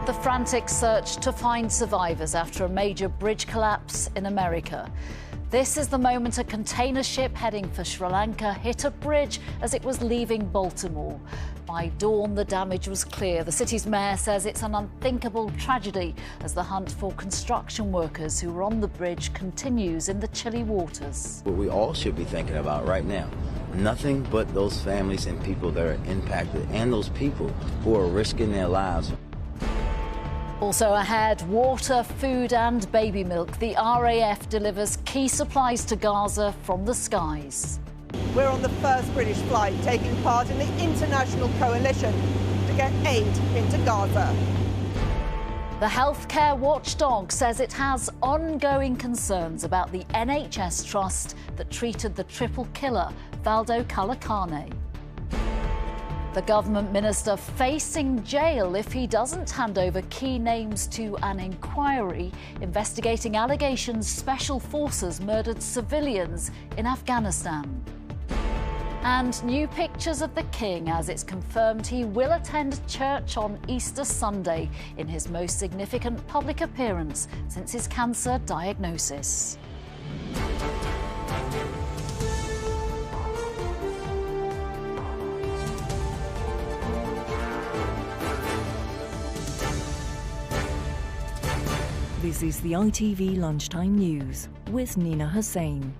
The frantic search to find survivors after a major bridge collapse in America. This is the moment a container ship heading for Sri Lanka hit a bridge as it was leaving Baltimore. By dawn, the damage was clear. The city's mayor says it's an unthinkable tragedy as the hunt for construction workers who were on the bridge continues in the chilly waters. What we all should be thinking about right now, nothing but those families and people that are impacted and those people who are risking their lives. Also ahead, water, food and baby milk. The RAF delivers key supplies to Gaza from the skies. We're on the first British flight taking part in the international coalition to get aid into Gaza. The healthcare watchdog says it has ongoing concerns about the NHS trust that treated the triple killer, Valdo Kalakane. The government minister facing jail if he doesn't hand over key names to an inquiry investigating allegations special forces murdered civilians in Afghanistan. And new pictures of the king as it's confirmed he will attend church on Easter Sunday in his most significant public appearance since his cancer diagnosis. This is the ITV Lunchtime News with Nina Hussain.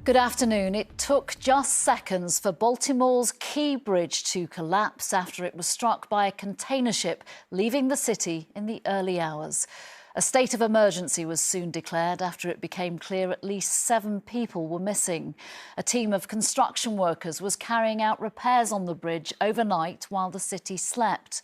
Good afternoon. It took just seconds for Baltimore's Key Bridge to collapse after it was struck by a container ship leaving the city in the early hours. A state of emergency was soon declared after it became clear at least 7 people were missing. A team of construction workers was carrying out repairs on the bridge overnight while the city slept.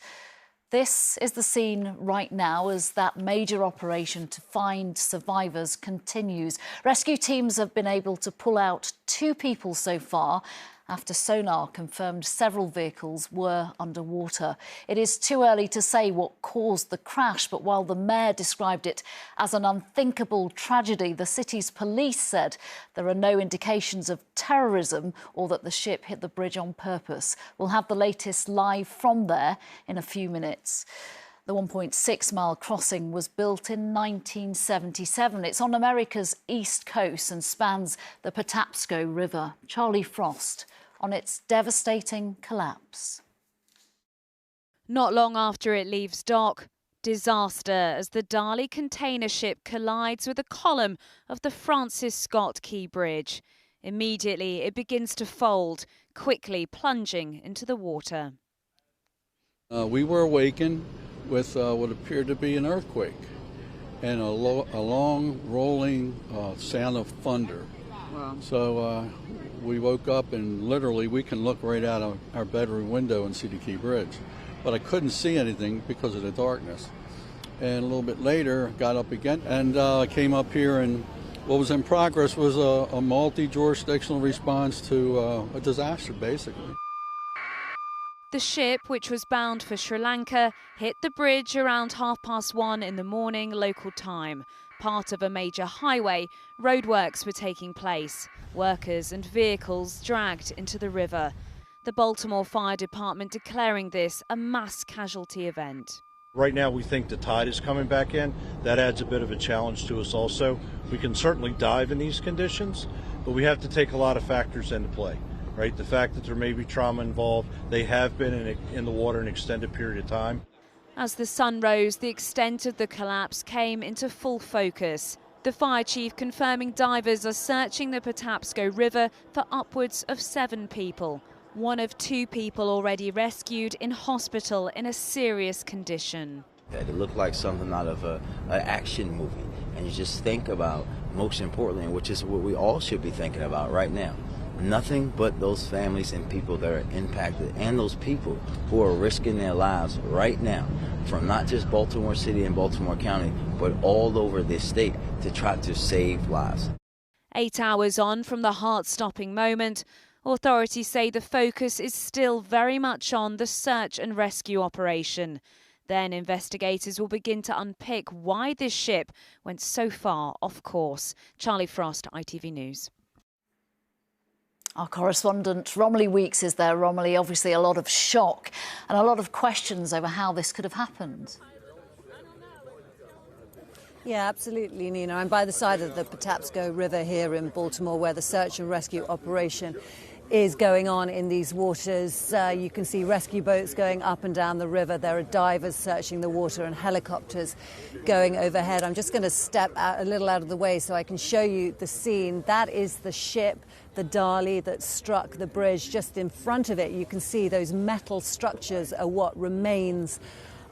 This is the scene right now as that major operation to find survivors continues. Rescue teams have been able to pull out 2 people so far after sonar confirmed several vehicles were underwater. It is too early to say what caused the crash, but while the mayor described it as an unthinkable tragedy, the city's police said there are no indications of terrorism or that the ship hit the bridge on purpose. We'll have the latest live from there in a few minutes. The 1.6-mile crossing was built in 1977. It's on America's east coast and spans the Patapsco River. Charlie Frost on its devastating collapse. Not long after it leaves dock, disaster as the Dali container ship collides with a column of the Francis Scott Key Bridge. Immediately, it begins to fold, quickly plunging into the water. We were awakened with what appeared to be an earthquake and a long rolling sound of thunder. Wow. So we woke up and literally we can look right out of our bedroom window and see the Key Bridge. But I couldn't see anything because of the darkness. And a little bit later, got up again and came up here, and what was in progress was a multi-jurisdictional response to a disaster, basically. The ship, which was bound for Sri Lanka, hit the bridge around 1:30 in the morning local time. Part of a major highway, roadworks were taking place. Workers and vehicles dragged into the river. The Baltimore Fire Department declaring this a mass casualty event. Right now we think the tide is coming back in. That adds a bit of a challenge to us also. We can certainly dive in these conditions, but we have to take a lot of factors into play. Right, the fact that there may be trauma involved, they have been in the water an extended period of time. As the sun rose, the extent of the collapse came into full focus. The fire chief confirming divers are searching the Patapsco River for upwards of 7 people. One of 2 people already rescued in hospital in a serious condition. It looked like something out of an action movie. And you just think about, most importantly, which is what we all should be thinking about right now, nothing but those families and people that are impacted and those people who are risking their lives right now from not just Baltimore City and Baltimore County, but all over this state to try to save lives. 8 hours on from the heart-stopping moment, authorities say the focus is still very much on the search and rescue operation. Then investigators will begin to unpick why this ship went so far off course. Charlie Frost, ITV News. Our correspondent Romilly Weeks is there. Romilly, obviously a lot of shock and a lot of questions over how this could have happened. Yeah, absolutely, Nina. I'm by the side of the Patapsco River here in Baltimore, where the search and rescue operation is going on in these waters. You can see rescue boats going up and down the river. There are divers searching the water and helicopters going overhead. I'm just going to step out a little out of the way so I can show you the scene. That is the ship, the Dali, that struck the bridge. Just in front of it, you can see those metal structures are what remains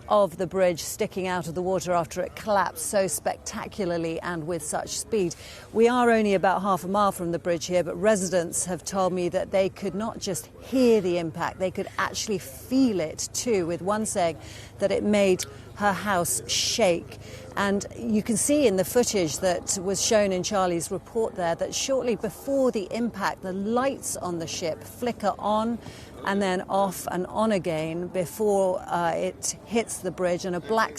of the bridge sticking out of the water after it collapsed so spectacularly and with such speed. We are only about half a mile from the bridge here, but residents have told me that they could not just hear the impact, they could actually feel it too, with one saying that it made her house shake. And you can see in the footage that was shown in Charlie's report there that shortly before the impact, the lights on the ship flicker on and then off and on again before it hits the bridge, and a black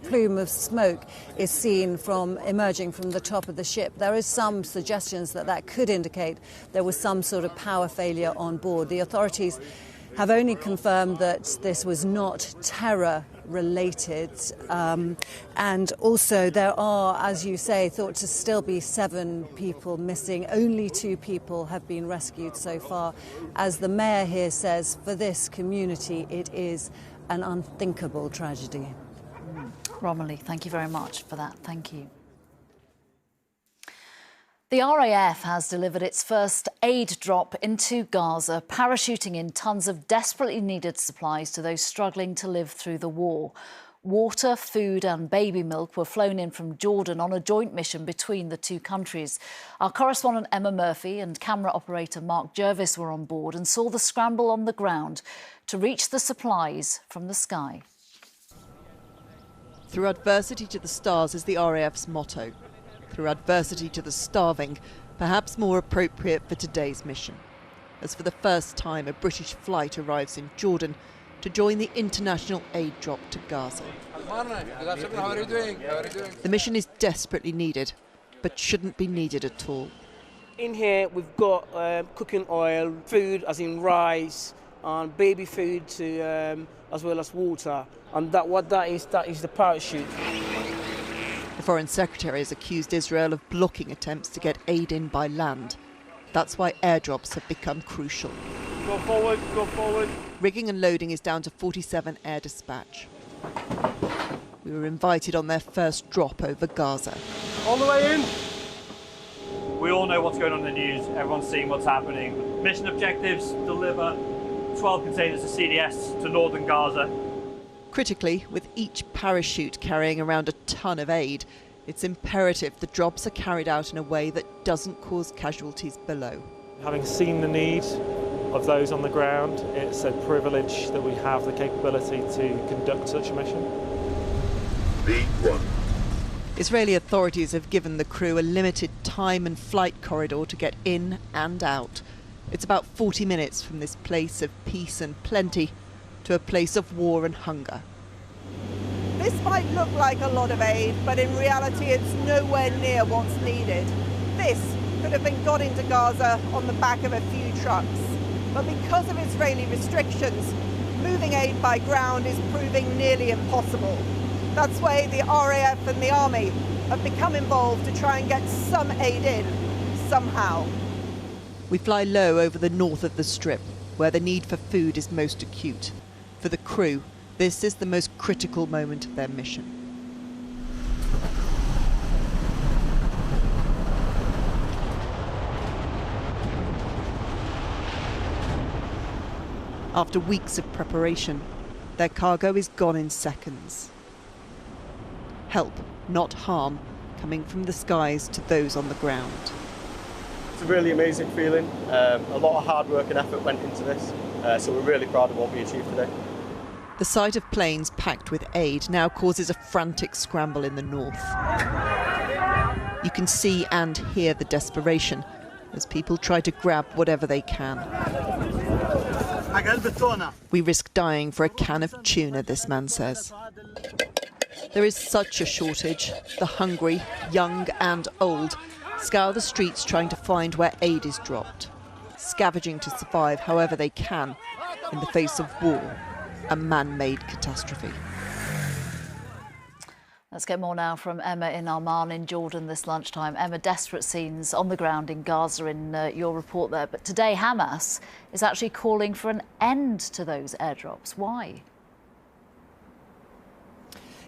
plume of smoke is seen emerging from the top of the ship. There is some suggestions that that could indicate there was some sort of power failure on board. The authorities have only confirmed that this was not terror related, and also there are, as you say, thought to still be 7 people missing. Only 2 people have been rescued so far. As the mayor here says, for this community it is an unthinkable tragedy. Romilly, thank you very much for that. Thank you. The RAF has delivered its first aid drop into Gaza, parachuting in tons of desperately needed supplies to those struggling to live through the war. Water, food and baby milk were flown in from Jordan on a joint mission between the two countries. Our correspondent Emma Murphy and camera operator Mark Jervis were on board and saw the scramble on the ground to reach the supplies from the sky. Through adversity to the stars is the RAF's motto. Through adversity to the starving, perhaps more appropriate for today's mission. As for the first time, a British flight arrives in Jordan to join the international aid drop to Gaza. The mission is desperately needed, but shouldn't be needed at all. In here we've got cooking oil, food as in rice, and baby food as well as water. And that is the parachute. The Foreign Secretary has accused Israel of blocking attempts to get aid in by land. That's why airdrops have become crucial. Go forward, go forward. Rigging and loading is down to 47 air dispatch. We were invited on their first drop over Gaza. All the way in. We all know what's going on in the news. Everyone's seeing what's happening. Mission objectives: deliver 12 containers of CDS to northern Gaza. Critically, with each parachute carrying around a ton of aid, it's imperative the drops are carried out in a way that doesn't cause casualties below. Having seen the need of those on the ground, it's a privilege that we have the capability to conduct such a mission. B1. Israeli authorities have given the crew a limited time and flight corridor to get in and out. It's about 40 minutes from this place of peace and plenty to a place of war and hunger. This might look like a lot of aid, but in reality it's nowhere near what's needed. This could have been got into Gaza on the back of a few trucks. But because of Israeli restrictions, moving aid by ground is proving nearly impossible. That's why the RAF and the Army have become involved to try and get some aid in, somehow. We fly low over the north of the Strip, where the need for food is most acute. For the crew, this is the most critical moment of their mission. After weeks of preparation, their cargo is gone in seconds. Help, not harm, coming from the skies to those on the ground. It's a really amazing feeling. A lot of hard work and effort went into this, so we're really proud of what we achieved today. The sight of planes packed with aid now causes a frantic scramble in the north. You can see and hear the desperation as people try to grab whatever they can. We risk dying for a can of tuna, this man says. There is such a shortage. The hungry, young and old, scour the streets trying to find where aid is dropped. scavenging to survive however they can in the face of war, a man-made catastrophe. Let's get more now from Emma in Amman in Jordan this lunchtime. Emma, desperate scenes on the ground in Gaza in your report there. But today Hamas is actually calling for an end to those airdrops. Why?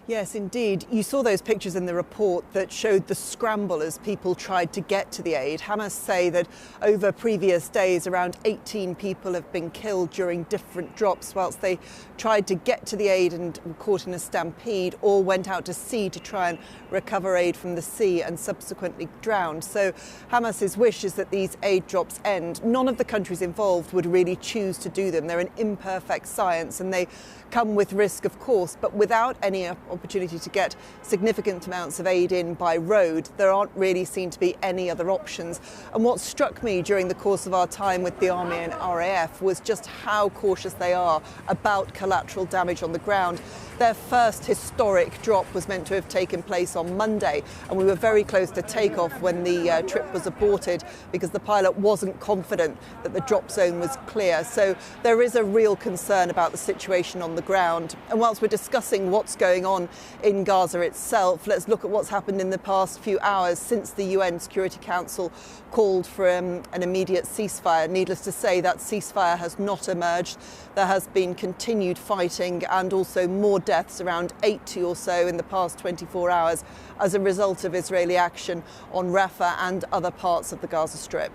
Yes, indeed. You saw those pictures in the report that showed the scramble as people tried to get to the aid. Hamas say that over previous days, around 18 people have been killed during different drops whilst they tried to get to the aid and were caught in a stampede, or went out to sea to try and recover aid from the sea and subsequently drowned. So Hamas's wish is that these aid drops end. None of the countries involved would really choose to do them. They're an imperfect science and they come with risk, of course, but without any opportunity to get significant amounts of aid in by road, there aren't really seen to be any other options. And what struck me during the course of our time with the Army and RAF was just how cautious they are about collateral damage on the ground. Their first historic drop was meant to have taken place on Monday, and we were very close to takeoff when the trip was aborted because the pilot wasn't confident that the drop zone was clear. So there is a real concern about the situation on the ground. And whilst we're discussing what's going on in Gaza itself, let's look at what's happened in the past few hours since the UN Security Council called for an immediate ceasefire. Needless to say, that ceasefire has not emerged. There has been continued fighting and also more deaths, around 80 or so in the past 24 hours as a result of Israeli action on Rafah and other parts of the Gaza Strip.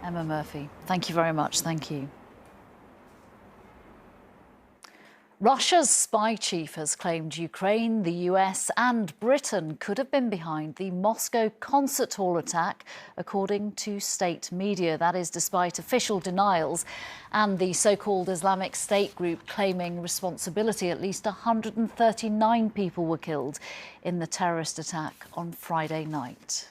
Emma Murphy, thank you very much. Thank you. Russia's spy chief has claimed Ukraine, the US and Britain could have been behind the Moscow concert hall attack, according to state media. That is despite official denials and the so-called Islamic State group claiming responsibility. At least 139 people were killed in the terrorist attack on Friday night.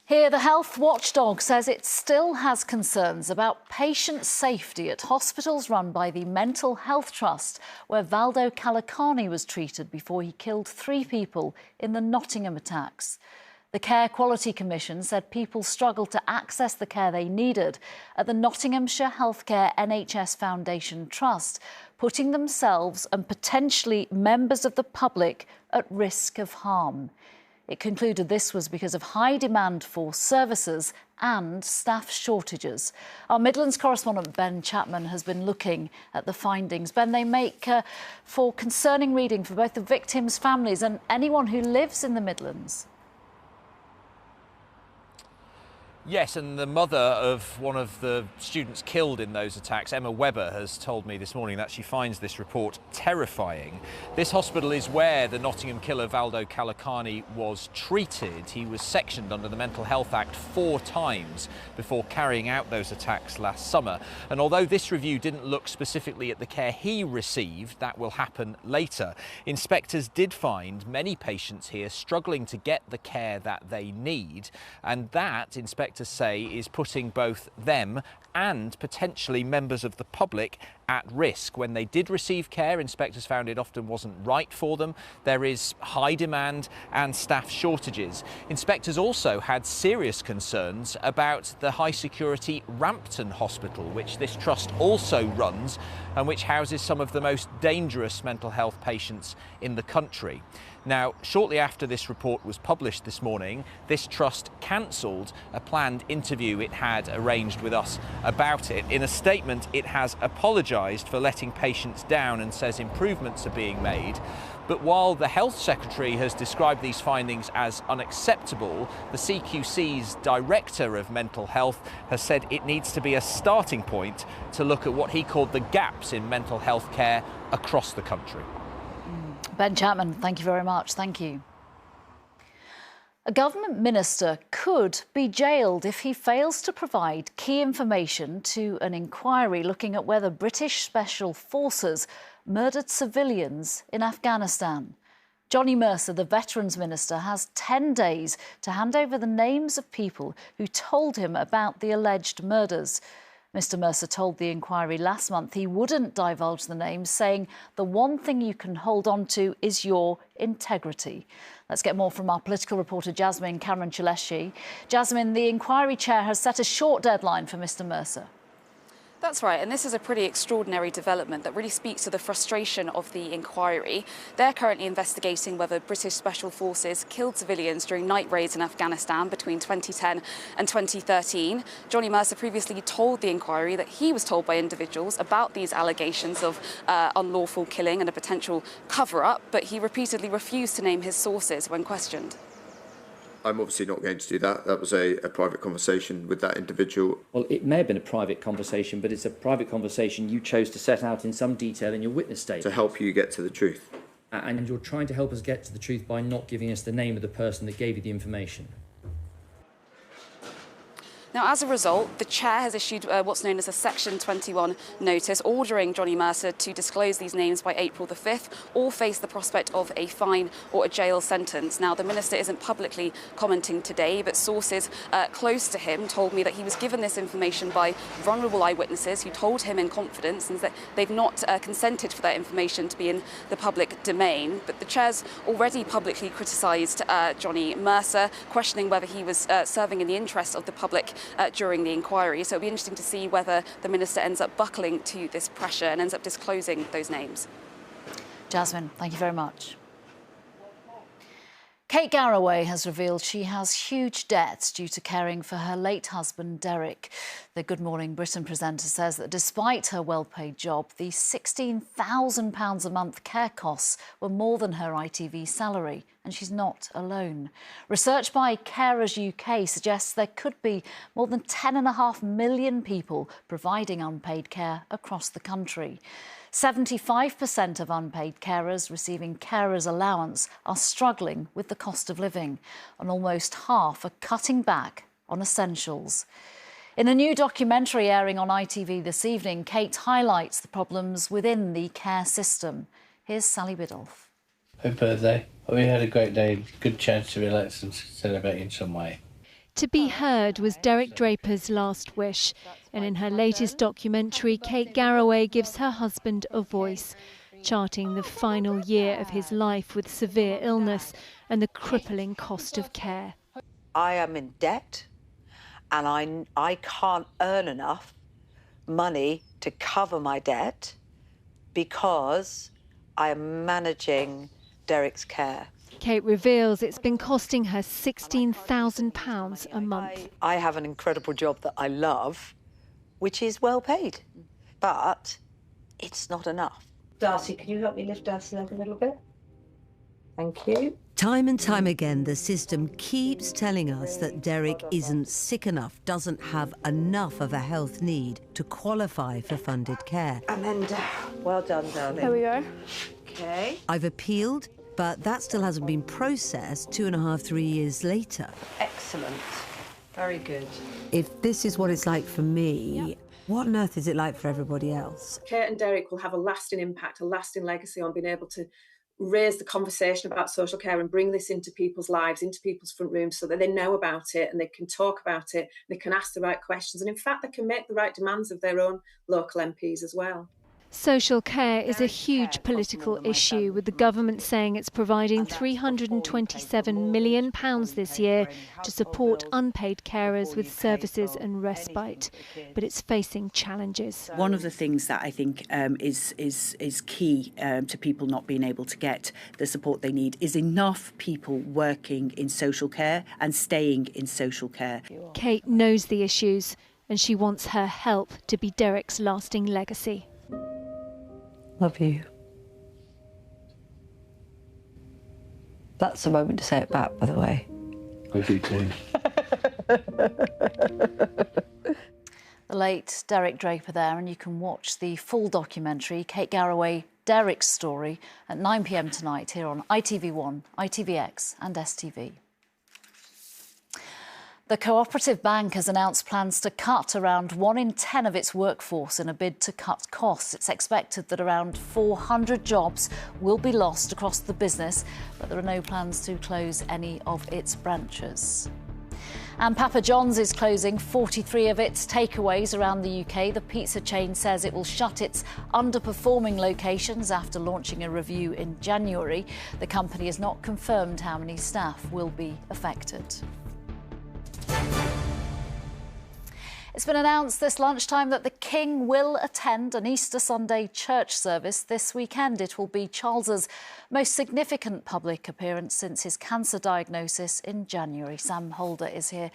Here, the health watchdog says it still has concerns about patient safety at hospitals run by the Mental Health Trust, where Valdo Calicani was treated before he killed 3 people in the Nottingham attacks. The Care Quality Commission said people struggled to access the care they needed at the Nottinghamshire Healthcare NHS Foundation Trust, putting themselves and potentially members of the public at risk of harm. It concluded this was because of high demand for services and staff shortages. Our Midlands correspondent Ben Chapman has been looking at the findings. Ben, they make for concerning reading for both the victims' families and anyone who lives in the Midlands. Yes, and the mother of one of the students killed in those attacks, Emma Webber, has told me this morning that she finds this report terrifying. This hospital is where the Nottingham killer Valdo Calicani was treated. He was sectioned under the Mental Health Act 4 times before carrying out those attacks last summer. And although this review didn't look specifically at the care he received, that will happen later, inspectors did find many patients here struggling to get the care that they need, and that, inspectors say, is putting both them and potentially members of the public at risk. When they did receive care, inspectors found it often wasn't right for them. There is high demand and staff shortages. Inspectors also had serious concerns about the high security Rampton Hospital, which this trust also runs and which houses some of the most dangerous mental health patients in the country. Now, shortly after this report was published this morning, this trust cancelled a planned interview it had arranged with us about it. In a statement, it has apologised for letting patients down and says improvements are being made. But while the Health Secretary has described these findings as unacceptable, the CQC's Director of Mental Health has said it needs to be a starting point to look at what he called the gaps in mental health care across the country. Ben Chapman, thank you very much. Thank you. A government minister could be jailed if he fails to provide key information to an inquiry looking at whether British special forces murdered civilians in Afghanistan. Johnny Mercer, the Veterans Minister, has 10 days to hand over the names of people who told him about the alleged murders. Mr Mercer told the inquiry last month he wouldn't divulge the names, saying the one thing you can hold on to is your integrity. Let's get more from our political reporter Jasmine Cameron-Chaleshi. Jasmine, the inquiry chair has set a short deadline for Mr Mercer. That's right, and this is a pretty extraordinary development that really speaks to the frustration of the inquiry. They're currently investigating whether British Special Forces killed civilians during night raids in Afghanistan between 2010 and 2013. Johnny Mercer previously told the inquiry that he was told by individuals about these allegations of unlawful killing and a potential cover-up, but he repeatedly refused to name his sources when questioned. I'm obviously not going to do that. That was a private conversation with that individual. Well, it may have been a private conversation, but it's a private conversation you chose to set out in some detail in your witness statement. To help you get to the truth. And you're trying to help us get to the truth by not giving us the name of the person that gave you the information. Now, as a result, the chair has issued what's known as a Section 21 notice ordering Johnny Mercer to disclose these names by April the 5th or face the prospect of a fine or a jail sentence. Now, the minister isn't publicly commenting today, but sources close to him told me that he was given this information by vulnerable eyewitnesses who told him in confidence and that they've not consented for that information to be in the public domain. But the chair's already publicly criticised Johnny Mercer, questioning whether he was serving in the interest of the public during the inquiry. So it'll be interesting to see whether the minister ends up buckling to this pressure and ends up disclosing those names. Jasmine, thank you very much. Kate Garraway has revealed she has huge debts due to caring for her late husband, Derek. The Good Morning Britain presenter says that despite her well-paid job, the £16,000 a month care costs were more than her ITV salary, and she's not alone. Research by Carers UK suggests there could be more than 10.5 million people providing unpaid care across the country. 75% of unpaid carers receiving carers allowance are struggling with the cost of living, and almost half are cutting back on essentials. In a new documentary airing on ITV this evening, Kate highlights the problems within the care system. Here's Sally Biddulph. Happy birthday. We had a great day, good chance to relax and celebrate in some way. To be heard was Derek Draper's last wish, and in her latest documentary, Kate Garraway gives her husband a voice, charting the final year of his life with severe illness and the crippling cost of care. I am in debt, and I can't earn enough money to cover my debt because I am managing Derek's care. Kate reveals it's been costing her £16,000 a month. I have an incredible job that I love, which is well paid, but it's not enough. Darcy, can you help me lift Darcy up a little bit? Thank you. Time and time again, the system keeps telling us that Derek isn't sick enough, doesn't have enough of a health need to qualify for funded care. Amanda, well done, darling. There we go. OK. I've appealed, but that still hasn't been processed 2.5–3 years later. Excellent. Very good. If this is what it's like for me, what on earth is it like for everybody else? Kate and Derek will have a lasting impact, a lasting legacy on being able to raise the conversation about social care and bring this into people's lives, into people's front rooms, so that they know about it and they can talk about it, they can ask the right questions, and in fact they can make the right demands of their own local MPs as well. Social care is a huge political issue, with the government saying it's providing £327 million this year to support unpaid carers with services and respite. But it's facing challenges. One of the things that I think is key to people not being able to get the support they need is enough people working in social care and staying in social care. Kate knows the issues, and she wants her help to be Derek's lasting legacy. Love you. That's the moment to say it back, by the way. Love you too. The late Derek Draper there, and you can watch the full documentary, Kate Garraway, Derek's Story, at 9 p.m. tonight here on ITV1, ITVX and STV. The Cooperative Bank has announced plans to cut around 1 in 10 of its workforce in a bid to cut costs. It's expected that around 400 jobs will be lost across the business, but there are no plans to close any of its branches. And Papa John's is closing 43 of its takeaways around the UK. The pizza chain says it will shut its underperforming locations after launching a review in January. The company has not confirmed how many staff will be affected. It's been announced this lunchtime that the King will attend an Easter Sunday church service this weekend. It will be Charles's most significant public appearance since his cancer diagnosis in January. Sam Holder is here.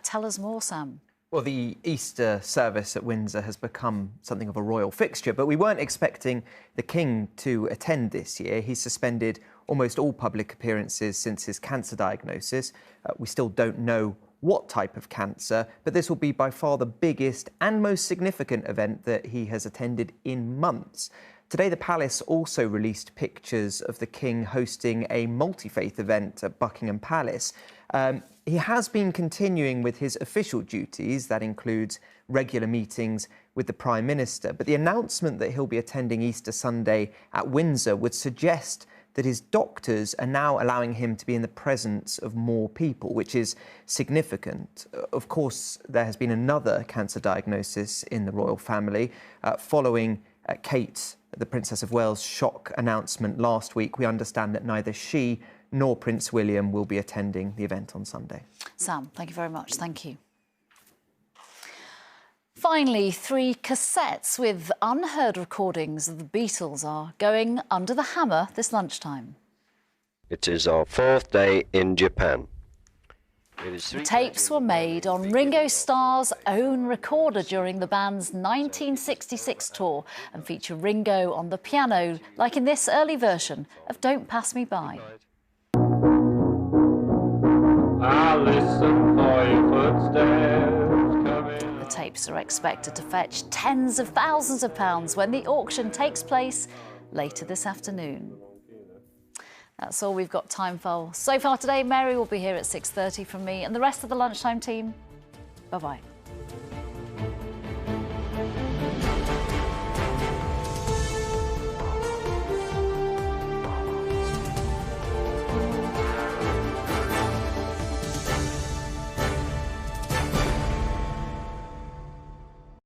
Tell us more, Sam. Well, the Easter service at Windsor has become something of a royal fixture, but we weren't expecting the King to attend this year. He's suspended almost all public appearances since his cancer diagnosis. We still don't know what type of cancer, but this will be by far the biggest and most significant event that he has attended in months. Today, the Palace also released pictures of the King hosting a multi-faith event at Buckingham Palace. He has been continuing with his official duties. That includes regular meetings with the Prime Minister. But the announcement that he'll be attending Easter Sunday at Windsor would suggest that his doctors are now allowing him to be in the presence of more people, which is significant. Of course, there has been another cancer diagnosis in the royal family. Following Kate, the Princess of Wales' shock announcement last week, we understand that neither she nor Prince William will be attending the event on Sunday. Sam, thank you very much. Thank you. Finally, 3 cassettes with unheard recordings of the Beatles are going under the hammer this lunchtime. It is our 4th day in Japan. The tapes were made on Ringo Starr's own recorder during the band's 1966 tour and feature Ringo on the piano, like in this early version of Don't Pass Me By. I'll listen for your footsteps coming. The tapes are expected to fetch tens of thousands of pounds when the auction takes place later this afternoon. That's all we've got time for so far today. Mary will be here at 6:30 from me and the rest of the Lunchtime team. Bye-bye.